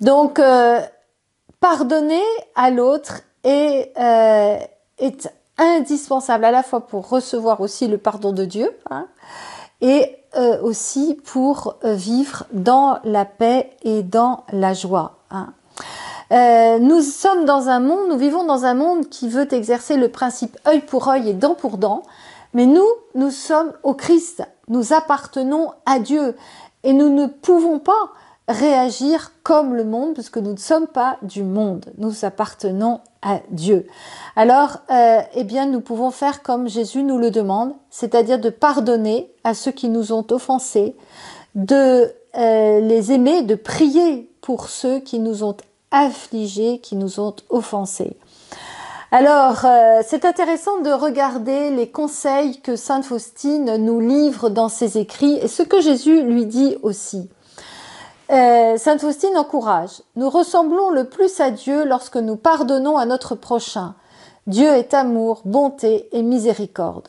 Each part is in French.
Donc, pardonner à l'autre est indispensable à la fois pour recevoir aussi le pardon de Dieu, hein, et aussi pour vivre dans la paix et dans la joie, hein. Nous sommes dans un monde, nous vivons dans un monde qui veut exercer le principe œil pour œil et dent pour dent, mais nous sommes au Christ, nous appartenons à Dieu et nous ne pouvons pas réagir comme le monde puisque nous ne sommes pas du monde, nous appartenons à Dieu. Alors, eh bien, nous pouvons faire comme Jésus nous le demande, c'est-à-dire de pardonner à ceux qui nous ont offensés, de les aimer, de prier pour ceux qui nous ont affligés, qui nous ont offensés. Alors, c'est intéressant de regarder les conseils que Sainte Faustine nous livre dans ses écrits et ce que Jésus lui dit aussi. Sainte Faustine encourage. Nous ressemblons le plus à Dieu lorsque nous pardonnons à notre prochain. Dieu est amour, bonté et miséricorde.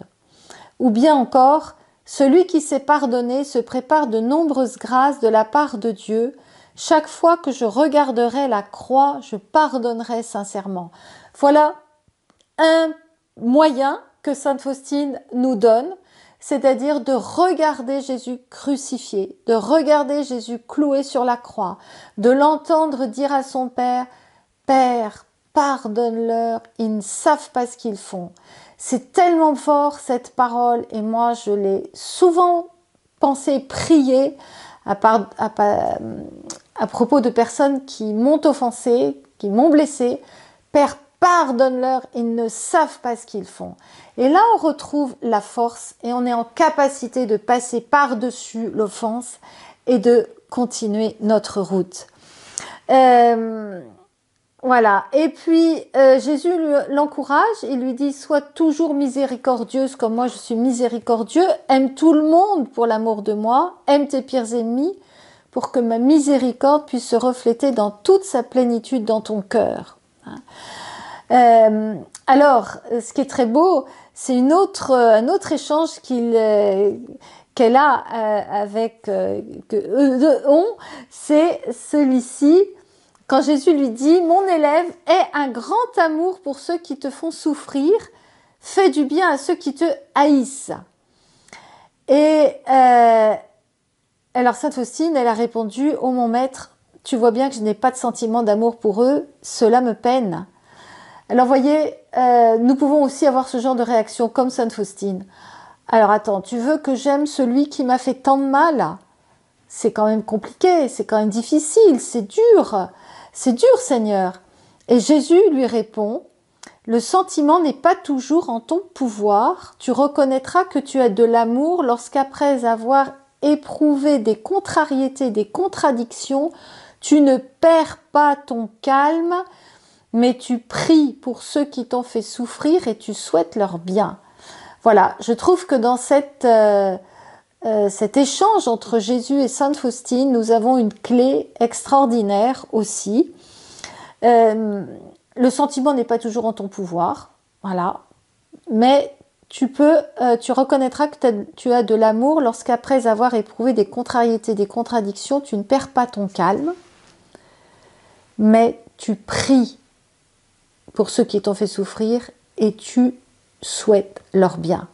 Ou bien encore, celui qui sait pardonner se prépare de nombreuses grâces de la part de Dieu. Chaque fois que je regarderai la croix, je pardonnerai sincèrement. Voilà un moyen que Sainte Faustine nous donne, c'est-à-dire de regarder Jésus crucifié, de regarder Jésus cloué sur la croix, de l'entendre dire à son Père, « Père, pardonne-leur, ils ne savent pas ce qu'ils font. » C'est tellement fort cette parole et moi je l'ai souvent pensé, prié à propos de personnes qui m'ont offensé, qui m'ont blessé. Père, pardonne-leur, ils ne savent pas ce qu'ils font. Et là, on retrouve la force et on est en capacité de passer par-dessus l'offense et de continuer notre route. Voilà. Et puis, Jésus l'encourage, il lui dit « Sois toujours miséricordieuse comme moi je suis miséricordieux, aime tout le monde pour l'amour de moi, aime tes pires ennemis, pour que ma miséricorde puisse se refléter dans toute sa plénitude dans ton cœur. » Alors, ce qui est très beau, c'est un autre échange qu'elle a avec que eux ont, c'est celui-ci, quand Jésus lui dit « Mon élève, aie un grand amour pour ceux qui te font souffrir, fais du bien à ceux qui te haïssent. » Et alors Sainte Faustine, elle a répondu « Oh mon maître, tu vois bien que je n'ai pas de sentiment d'amour pour eux, cela me peine. » Alors voyez, nous pouvons aussi avoir ce genre de réaction comme Sainte Faustine. Alors attends, tu veux que j'aime celui qui m'a fait tant de mal? C'est quand même compliqué, c'est quand même difficile, c'est dur, Seigneur. Et Jésus lui répond, le sentiment n'est pas toujours en ton pouvoir, tu reconnaîtras que tu as de l'amour lorsqu'après avoir éprouvé des contrariétés, des contradictions, tu ne perds pas ton calme, mais tu pries pour ceux qui t'ont fait souffrir et tu souhaites leur bien. Voilà, je trouve que dans cet échange entre Jésus et Sainte Faustine, nous avons une clé extraordinaire aussi. Le sentiment n'est pas toujours en ton pouvoir, voilà, mais tu reconnaîtras que tu as de l'amour lorsqu'après avoir éprouvé des contrariétés, des contradictions, tu ne perds pas ton calme, mais tu pries pour ceux qui t'ont fait souffrir et tu souhaites leur bien.